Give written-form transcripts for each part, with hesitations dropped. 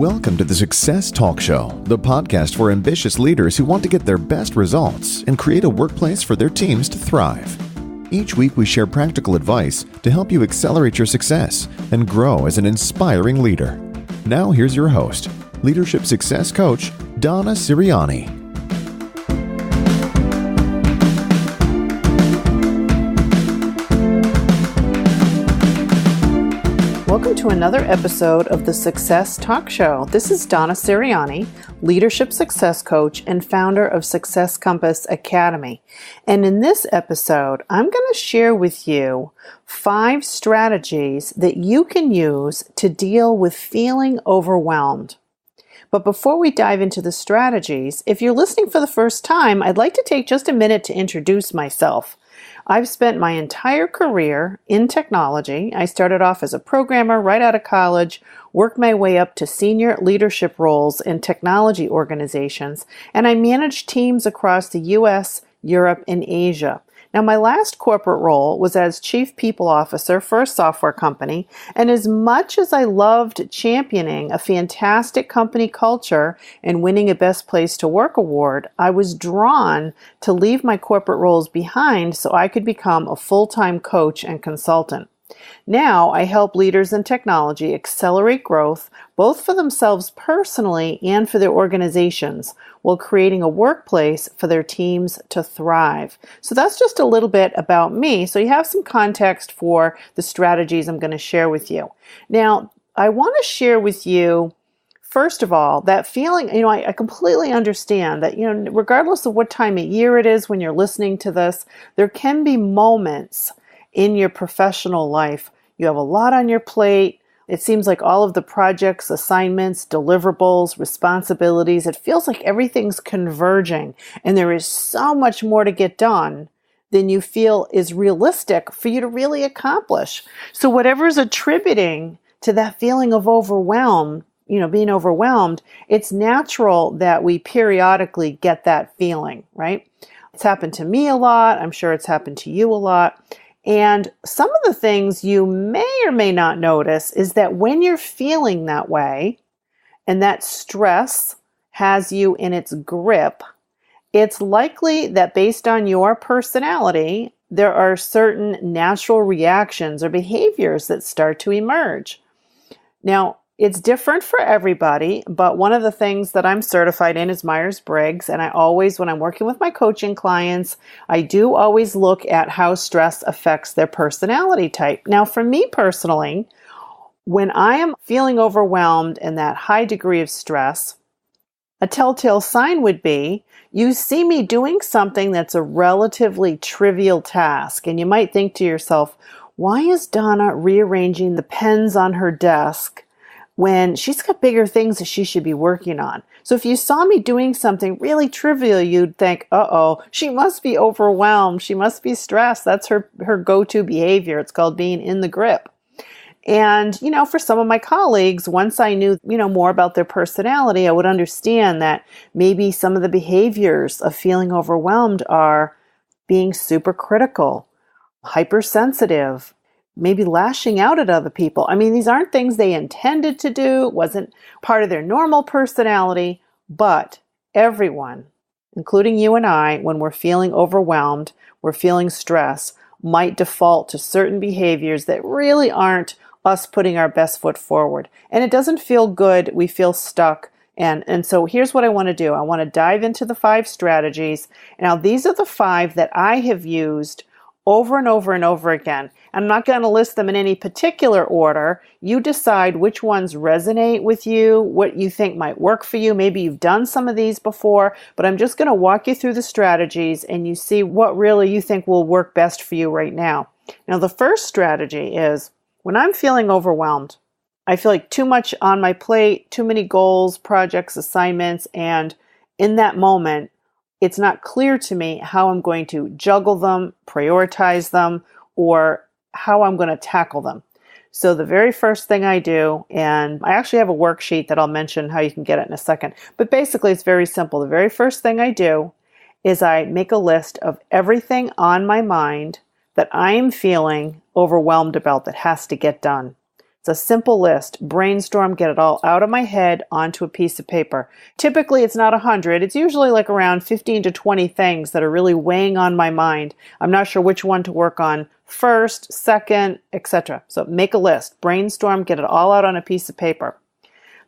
Welcome to the Success Talk Show, the podcast for ambitious leaders who want to get their best results and create a workplace for their teams to thrive. Each week we share practical advice to help you accelerate your success and grow as an inspiring leader. Now here's your host, Leadership Success Coach, Donna Siriani. Welcome to another episode of the Success Talk Show. This is Donna Siriani, Leadership Success Coach and founder of Success Compass Academy. And in this episode, I'm going to share with you 5 strategies that you can use to deal with feeling overwhelmed. But before we dive into the strategies, if you're listening for the first time, I'd like to take just a minute to introduce myself. I've spent my entire career in technology. I started off as a programmer right out of college, worked my way up to senior leadership roles in technology organizations, and I managed teams across the US, Europe, and Asia. Now, my last corporate role was as Chief People Officer for a software company, and as much as I loved championing a fantastic company culture and winning a Best Place to Work award, I was drawn to leave my corporate roles behind so I could become a full-time coach and consultant. Now, I help leaders in technology accelerate growth, both for themselves personally and for their organizations, while creating a workplace for their teams to thrive. So that's just a little bit about me. So you have some context for the strategies I'm going to share with you. Now, I want to share with you, first of all, that feeling, I completely understand that, regardless of what time of year it is when you're listening to this, there can be moments in your professional life. You have a lot on your plate. It seems like all of the projects, assignments, deliverables, responsibilities, it feels like everything's converging and there is so much more to get done than you feel is realistic for you to really accomplish. So whatever's attributing to that feeling of overwhelm, being overwhelmed, it's natural that we periodically get that feeling, right? It's happened to me a lot. I'm sure it's happened to you a lot. And some of the things you may or may not notice is that when you're feeling that way and that stress has you in its grip, it's likely that based on your personality, there are certain natural reactions or behaviors that start to emerge. Now, it's different for everybody, but one of the things that I'm certified in is Myers-Briggs, and I always, when I'm working with my coaching clients, I do always look at how stress affects their personality type. Now, for me personally, when I am feeling overwhelmed and that high degree of stress, a telltale sign would be you see me doing something that's a relatively trivial task, and you might think to yourself, why is Donna rearranging the pens on her desk when she's got bigger things that she should be working on? So if you saw me doing something really trivial, you'd think, she must be overwhelmed. She must be stressed. That's her go-to behavior. It's called being in the grip. And, for some of my colleagues, once I knew, more about their personality, I would understand that maybe some of the behaviors of feeling overwhelmed are being super critical, hypersensitive, maybe lashing out at other people. These aren't things they intended to do. It wasn't part of their normal personality, but everyone, including you and I, when we're feeling overwhelmed, we're feeling stress, might default to certain behaviors that really aren't us putting our best foot forward. And it doesn't feel good. We feel stuck. And so here's what I want to do. I want to dive into the 5 strategies. Now, these are the 5 that I have used over and over and over again. I'm not going to list them in any particular order. You decide which ones resonate with you, what you think might work for you. Maybe you've done some of these before, but I'm just going to walk you through the strategies and you see what really you think will work best for you right now. Now, the first strategy is when I'm feeling overwhelmed, I feel like too much on my plate, too many goals, projects, assignments, and in that moment, it's not clear to me how I'm going to juggle them, prioritize them, or how I'm going to tackle them. So the very first thing I do, and I actually have a worksheet that I'll mention how you can get it in a second, but basically it's very simple. The very first thing I do is I make a list of everything on my mind that I am feeling overwhelmed about that has to get done. It's a simple list. Brainstorm, get it all out of my head onto a piece of paper. Typically, it's not 100. It's usually like around 15 to 20 things that are really weighing on my mind. I'm not sure which one to work on first, second, etc. So make a list. Brainstorm, get it all out on a piece of paper.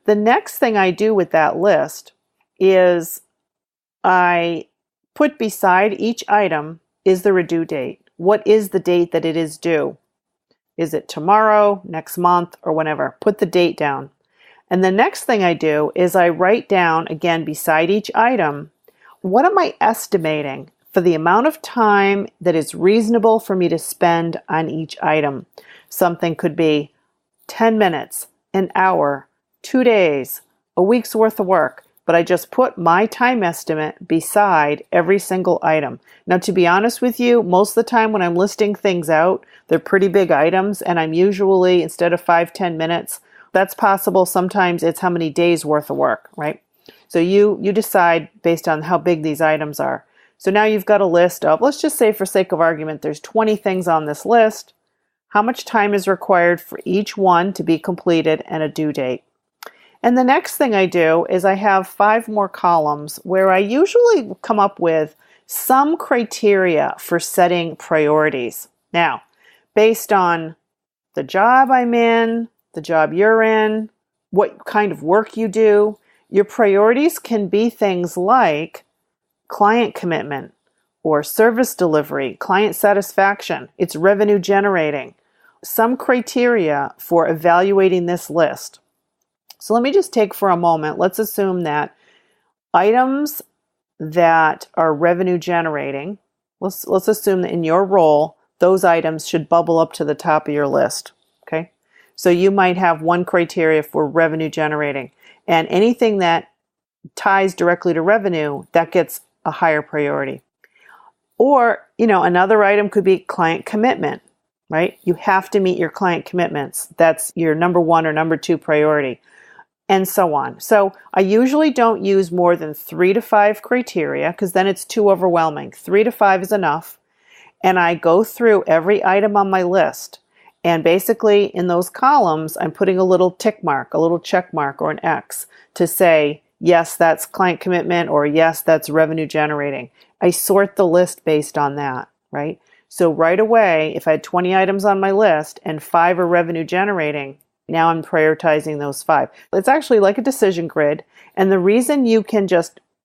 The next thing I do with that list is I put beside each item, is there a due date? What is the date that it is due? Is it tomorrow, next month, or whenever? Put the date down. And the next thing I do is I write down, again, beside each item, what am I estimating for the amount of time that is reasonable for me to spend on each item? Something could be 10 minutes, an hour, 2 days, a week's worth of work. But I just put my time estimate beside every single item. Now, to be honest with you, most of the time when I'm listing things out, they're pretty big items, and I'm usually, instead of 5-10 minutes, that's possible. Sometimes it's how many days worth of work, right? So you decide based on how big these items are. So now you've got a list of, let's just say for sake of argument, there's 20 things on this list. How much time is required for each one to be completed and a due date? And the next thing I do is I have 5 more columns where I usually come up with some criteria for setting priorities. Now, based on the job I'm in, the job you're in, what kind of work you do, your priorities can be things like client commitment or service delivery, client satisfaction, it's revenue generating, some criteria for evaluating this list. So let me just take for a moment, let's assume that items that are revenue generating, let's assume that in your role, those items should bubble up to the top of your list, okay? So you might have one criteria for revenue generating, and anything that ties directly to revenue, that gets a higher priority. Or, another item could be client commitment, right? You have to meet your client commitments. That's your number 1 or number 2 priority. And so on. So I usually don't use more than 3 to 5 criteria because then it's too overwhelming. 3 to 5 is enough. And I go through every item on my list. And basically in those columns, I'm putting a little tick mark, a little check mark or an X to say, yes, that's client commitment, or yes, that's revenue generating. I sort the list based on that, right? So right away, if I had 20 items on my list and 5 are revenue generating, now I'm prioritizing those 5. It's actually like a decision grid. And the reason you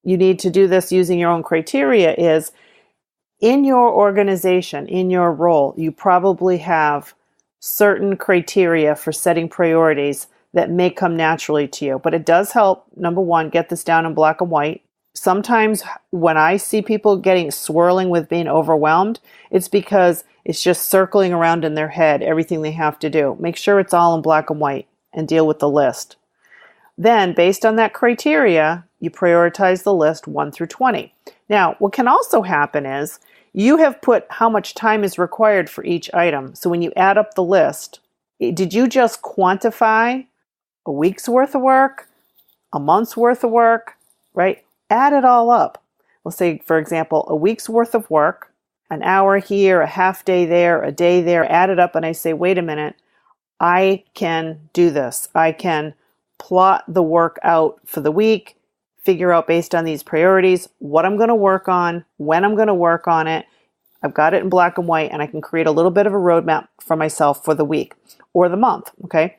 need to do this using your own criteria is in your organization, in your role, you probably have certain criteria for setting priorities that may come naturally to you. But it does help, number 1, get this down in black and white. Sometimes when I see people swirling with being overwhelmed, it's because it's just circling around in their head, everything they have to do. Make sure it's all in black and white and deal with the list. Then, based on that criteria, you prioritize the list 1 through 20. Now, what can also happen is you have put how much time is required for each item. So when you add up the list, did you just quantify a week's worth of work, a month's worth of work, right? Add it all up. Let's say, for example, a week's worth of work, an hour here, a half day there, a day there, add it up, and I say, wait a minute, I can do this. I can plot the work out for the week, figure out based on these priorities what I'm going to work on, when I'm going to work on it. I've got it in black and white, and I can create a little bit of a roadmap for myself for the week or the month, okay?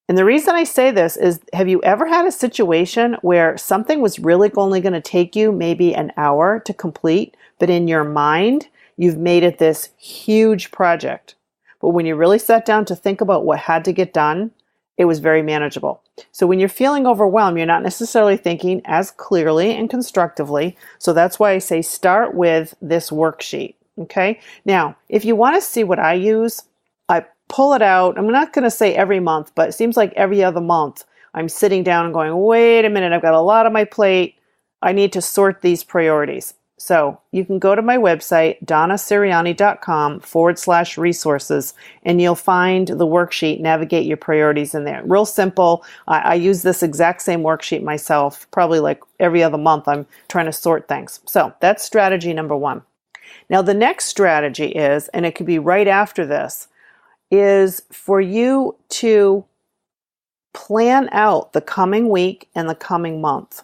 And the reason I say this is, have you ever had a situation where something was really only going to take you maybe an hour to complete, but in your mind, you've made it this huge project? But when you really sat down to think about what had to get done, it was very manageable. So when you're feeling overwhelmed, you're not necessarily thinking as clearly and constructively. So that's why I say start with this worksheet, okay? Now, if you want to see what I use, I pull it out. I'm not going to say every month, but it seems like every other month I'm sitting down and going, wait a minute, I've got a lot on my plate. I need to sort these priorities. So you can go to my website, donnasirianni.com/resources, and you'll find the worksheet, Navigate Your Priorities, in there. Real simple. I use this exact same worksheet myself, probably like every other month I'm trying to sort things. So that's strategy number 1. Now the next strategy is, and it could be right after this, is for you to plan out the coming week and the coming month,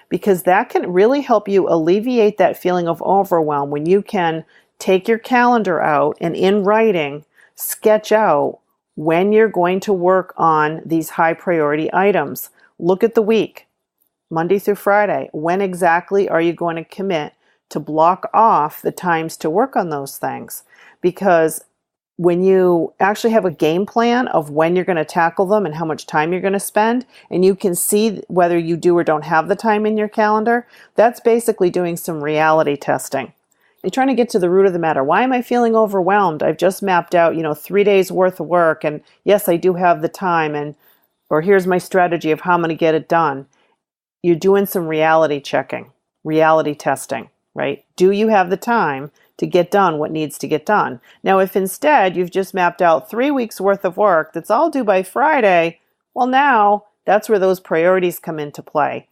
because that can really help you alleviate that feeling of overwhelm when you can take your calendar out and in writing sketch out when you're going to work on these high priority items. Look at the week, Monday through Friday. When exactly are you going to commit to block off the times to work on those things? Because when you actually have a game plan of when you're going to tackle them and how much time you're going to spend, and you can see whether you do or don't have the time in your calendar, that's basically doing some reality testing. You're trying to get to the root of the matter. Why am I feeling overwhelmed? I've just mapped out, 3 days worth of work, and yes, I do have the time, or here's my strategy of how I'm going to get it done. You're doing some reality checking, reality testing, right? Do you have the time to get done what needs to get done? Now, if instead you've just mapped out 3 weeks worth of work that's all due by Friday, well, now that's where those priorities come into play.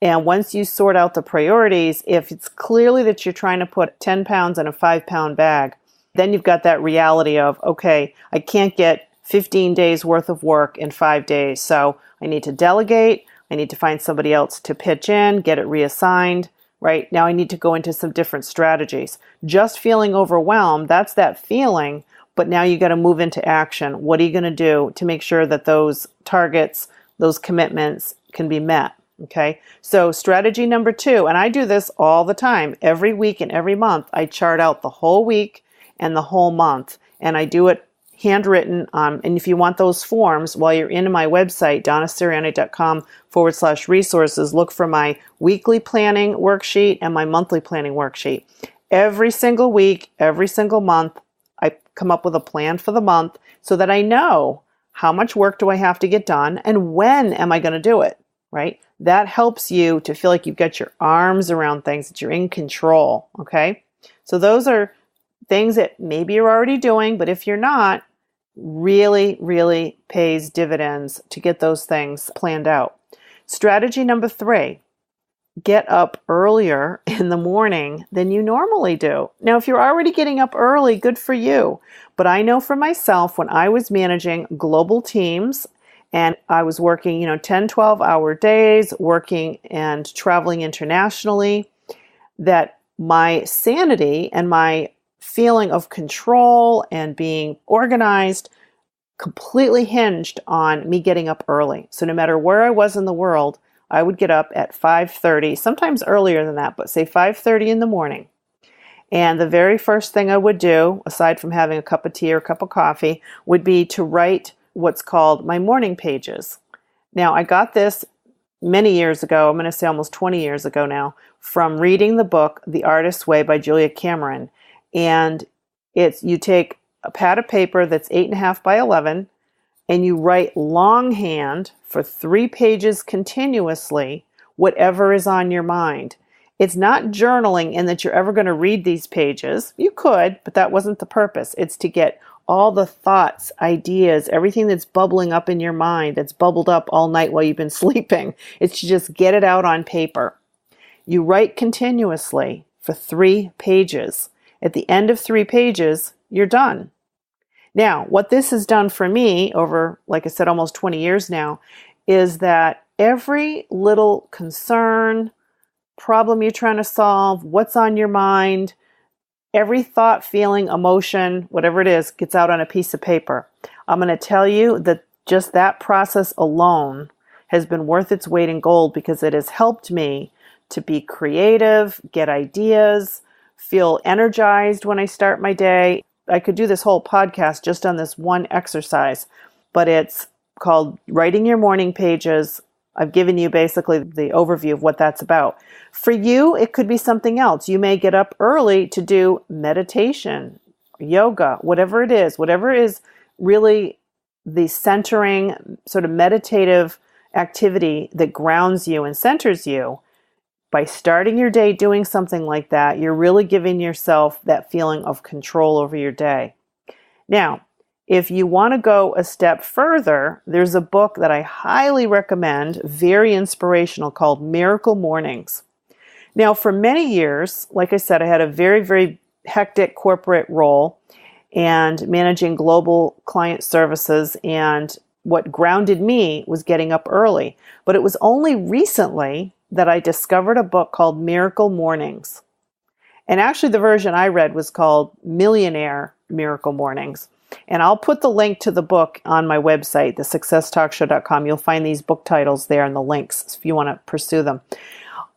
And once you sort out the priorities, if it's clearly that you're trying to put 10 pounds in a 5-pound bag, then you've got that reality of, okay, I can't get 15 days worth of work in 5 days. So I need to delegate. I need to find somebody else to pitch in, get it reassigned. Right now, I need to go into some different strategies. Just feeling overwhelmed, that's that feeling, but now you got to move into action. What are you going to do to make sure that those targets, those commitments can be met? Okay, so strategy number 2, and I do this all the time, every week and every month, I chart out the whole week and the whole month, and I do it handwritten. And if you want those forms, while you're in my website, donnasirianni.com/resources, look for my weekly planning worksheet and my monthly planning worksheet. Every single week, every single month, I come up with a plan for the month so that I know how much work do I have to get done and when am I going to do it, right? That helps you to feel like you've got your arms around things, that you're in control, okay? So those are things that maybe you're already doing, but if you're not, really, really pays dividends to get those things planned out. Strategy number 3, get up earlier in the morning than you normally do. Now, if you're already getting up early, good for you. But I know for myself, when I was managing global teams and I was working, 10, 12-hour days, working and traveling internationally, that my sanity and my feeling of control and being organized completely hinged on me getting up early. So no matter where I was in the world, I would get up at 5:30, sometimes earlier than that, but say 5:30 in the morning. And the very first thing I would do, aside from having a cup of tea or a cup of coffee, would be to write what's called my morning pages. Now, I got this many years ago, I'm going to say almost 20 years ago now, from reading the book The Artist's Way by Julia Cameron. And you take a pad of paper that's 8.5 by 11, and you write longhand for 3 pages continuously whatever is on your mind. It's not journaling in that you're ever going to read these pages. You could, but that wasn't the purpose. It's to get all the thoughts, ideas, everything that's bubbling up in your mind, that's bubbled up all night while you've been sleeping. It's to just get it out on paper. You write continuously for 3 pages. At the end of 3 pages, you're done. Now, what this has done for me over, like I said, almost 20 years now, is that every little concern, problem you're trying to solve, what's on your mind, every thought, feeling, emotion, whatever it is, gets out on a piece of paper. I'm going to tell you that just that process alone has been worth its weight in gold, because it has helped me to be creative, get ideas, feel energized when I start my day. I could do this whole podcast just on this one exercise, but it's called Writing Your Morning Pages. I've given you basically the overview of what that's about. For you, it could be something else. You may get up early to do meditation, yoga, whatever it is really the centering, sort of meditative activity that grounds you and centers you. By starting your day doing something like that, you're really giving yourself that feeling of control over your day. Now, if you want to go a step further, there's a book that I highly recommend, very inspirational, called Miracle Mornings. Now, for many years, like I said, I had a very, very hectic corporate role, and managing global client services. And what grounded me was getting up early. But it was only recently that I discovered a book called Miracle Mornings. And actually the version I read was called Millionaire Miracle Mornings. And I'll put the link to the book on my website, thesuccesstalkshow.com. You'll find these book titles there and the links if you want to pursue them.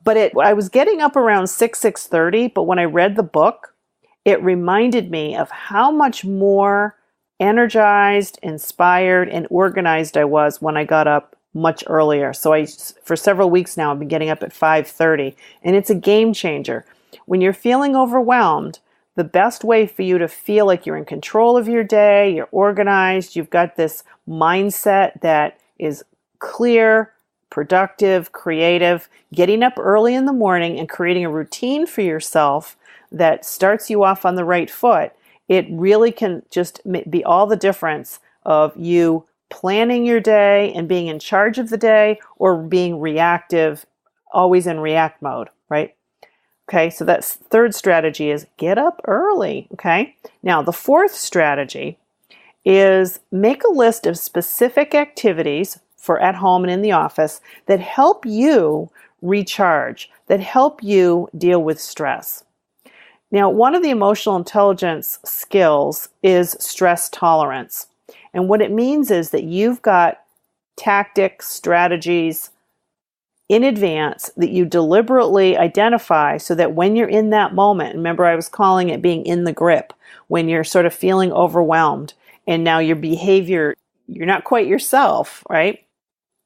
But I was getting up around 6:30, but when I read the book, it reminded me of how much more energized, inspired, and organized I was when I got up much earlier. So for several weeks now, I've been getting up at 5:30, and it's a game changer. When you're feeling overwhelmed, the best way for you to feel like you're in control of your day, you're organized, you've got this mindset that is clear, productive, creative, getting up early in the morning and creating a routine for yourself that starts you off on the right foot, it really can just be all the difference of you planning your day and being in charge of the day or being reactive, always in react mode, right? Okay, so that's third strategy is get up early, okay? Now, the fourth strategy is make a list of specific activities for at home and in the office that help you recharge, that help you deal with stress. Now, one of the emotional intelligence skills is stress tolerance. And what it means is that you've got tactics, strategies in advance that you deliberately identify so that when you're in that moment, remember I was calling it being in the grip, when you're sort of feeling overwhelmed and now your behavior, you're not quite yourself, right?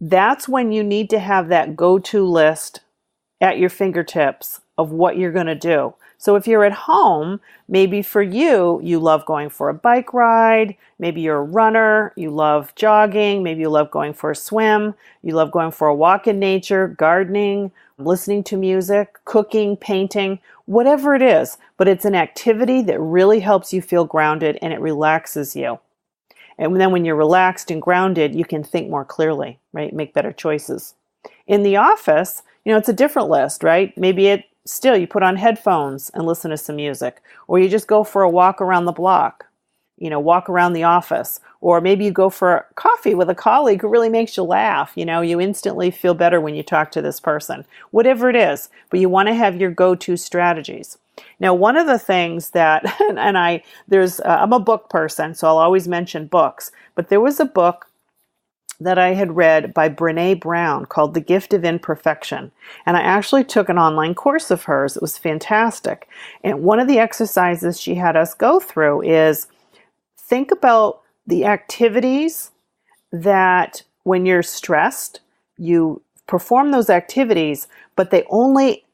That's when you need to have that go-to list at your fingertips of what you're going to do. So if you're at home, maybe for you, you love going for a bike ride. Maybe you're a runner. You love jogging. Maybe you love going for a swim. You love going for a walk in nature, gardening, listening to music, cooking, painting, whatever it is. But it's an activity that really helps you feel grounded and it relaxes you. And then when you're relaxed and grounded, you can think more clearly, right? Make better choices. In the office, it's a different list, right? Maybe still you put on headphones and listen to some music, or you just go for a walk around the block, walk around the office, or maybe you go for coffee with a colleague who really makes you laugh. You instantly feel better when you talk to this person, whatever it is, but you want to have your go-to strategies. Now, one of the things that, I'm a book person, so I'll always mention books, but there was a book that I had read by Brené Brown called The Gift of Imperfection. And I actually took an online course of hers. It was fantastic. And one of the exercises she had us go through is think about the activities that when you're stressed, you perform those activities, but they only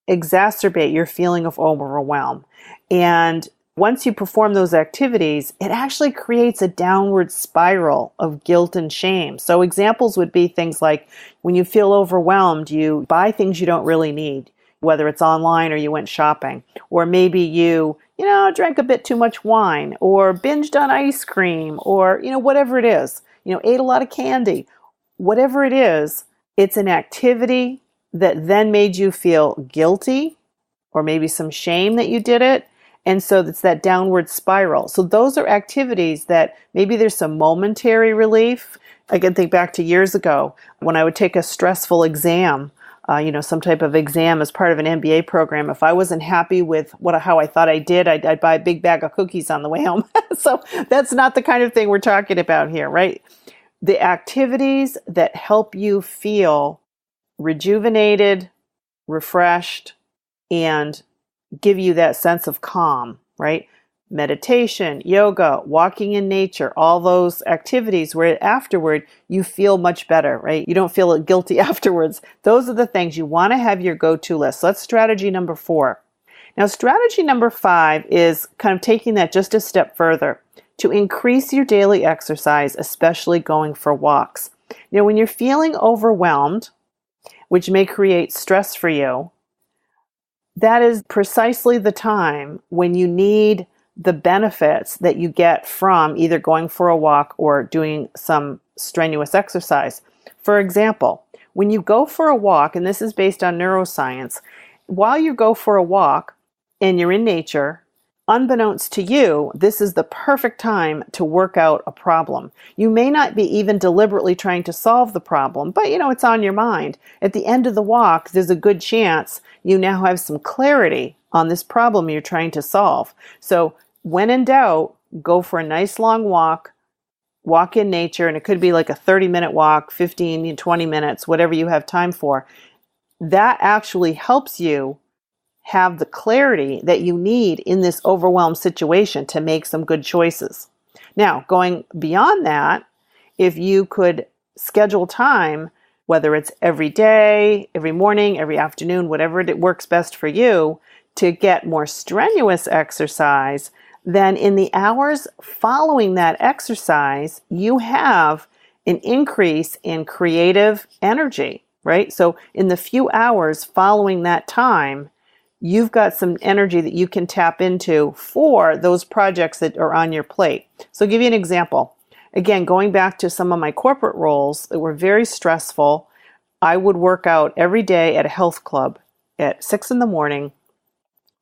exacerbate your feeling of overwhelm. And once you perform those activities, it actually creates a downward spiral of guilt and shame. So examples would be things like when you feel overwhelmed, you buy things you don't really need, whether it's online or you went shopping, or maybe you drank a bit too much wine or binged on ice cream or, whatever it is, ate a lot of candy, whatever it is, it's an activity that then made you feel guilty or maybe some shame that you did it. And so it's that downward spiral. So those are activities that maybe there's some momentary relief. I can think back to years ago when I would take a stressful exam, some type of exam as part of an MBA program. If I wasn't happy with how I thought I did, I'd buy a big bag of cookies on the way home. So that's not the kind of thing we're talking about here, right? The activities that help you feel rejuvenated, refreshed, and give you that sense of calm, right? Meditation, yoga, walking in nature, all those activities where afterward you feel much better, right? You don't feel guilty afterwards. Those are the things you want to have your go-to list. So that's strategy number 4. Now, strategy number 5 is kind of taking that just a step further to increase your daily exercise, especially going for walks. When you're feeling overwhelmed, which may create stress for you, that is precisely the time when you need the benefits that you get from either going for a walk or doing some strenuous exercise. For example, when you go for a walk, and this is based on neuroscience, while you go for a walk and you're in nature, unbeknownst to you, this is the perfect time to work out a problem. You may not be even deliberately trying to solve the problem, but it's on your mind. At the end of the walk, there's a good chance you now have some clarity on this problem you're trying to solve. So when in doubt, go for a nice long walk in nature, and it could be like a 30-minute walk, 15, 20 minutes, whatever you have time for. That actually helps you have the clarity that you need in this overwhelmed situation to make some good choices. Now, going beyond that, if you could schedule time, whether it's every day, every morning, every afternoon, whatever it works best for you, to get more strenuous exercise, then in the hours following that exercise, you have an increase in creative energy, right? So in the few hours following that time, you've got some energy that you can tap into for those projects that are on your plate. So I'll give you an example. Again, going back to some of my corporate roles that were very stressful, I would work out every day at a health club at 6 a.m.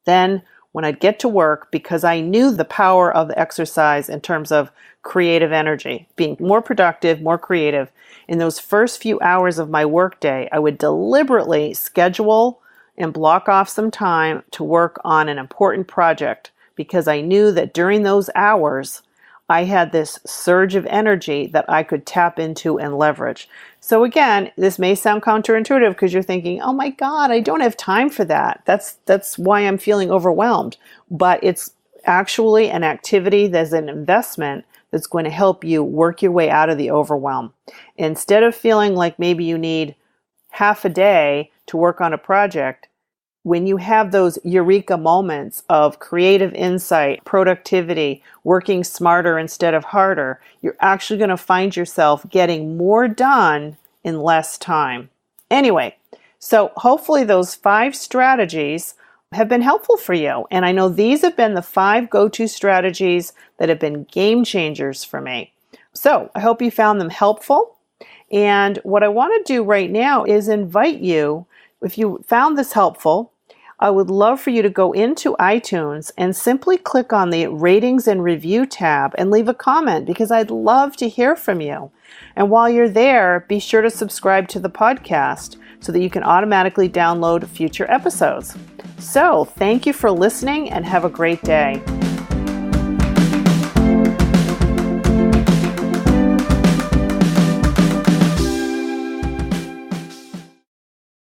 Then when I'd get to work, because I knew the power of the exercise in terms of creative energy, being more productive, more creative, in those first few hours of my workday, I would deliberately schedule and block off some time to work on an important project, because I knew that during those hours, I had this surge of energy that I could tap into and leverage. So again, this may sound counterintuitive because you're thinking, oh my God, I don't have time for that. That's why I'm feeling overwhelmed. But it's actually an activity that's an investment that's going to help you work your way out of the overwhelm. Instead of feeling like maybe you need half a day to work on a project, when you have those eureka moments of creative insight, productivity, working smarter instead of harder, you're actually going to find yourself getting more done in less time. Anyway, so hopefully those 5 strategies have been helpful for you. And I know these have been the 5 go-to strategies that have been game changers for me. So I hope you found them helpful. And what I want to do right now is invite you, if you found this helpful, I would love for you to go into iTunes and simply click on the ratings and review tab and leave a comment, because I'd love to hear from you. And while you're there, be sure to subscribe to the podcast so that you can automatically download future episodes. So thank you for listening and have a great day.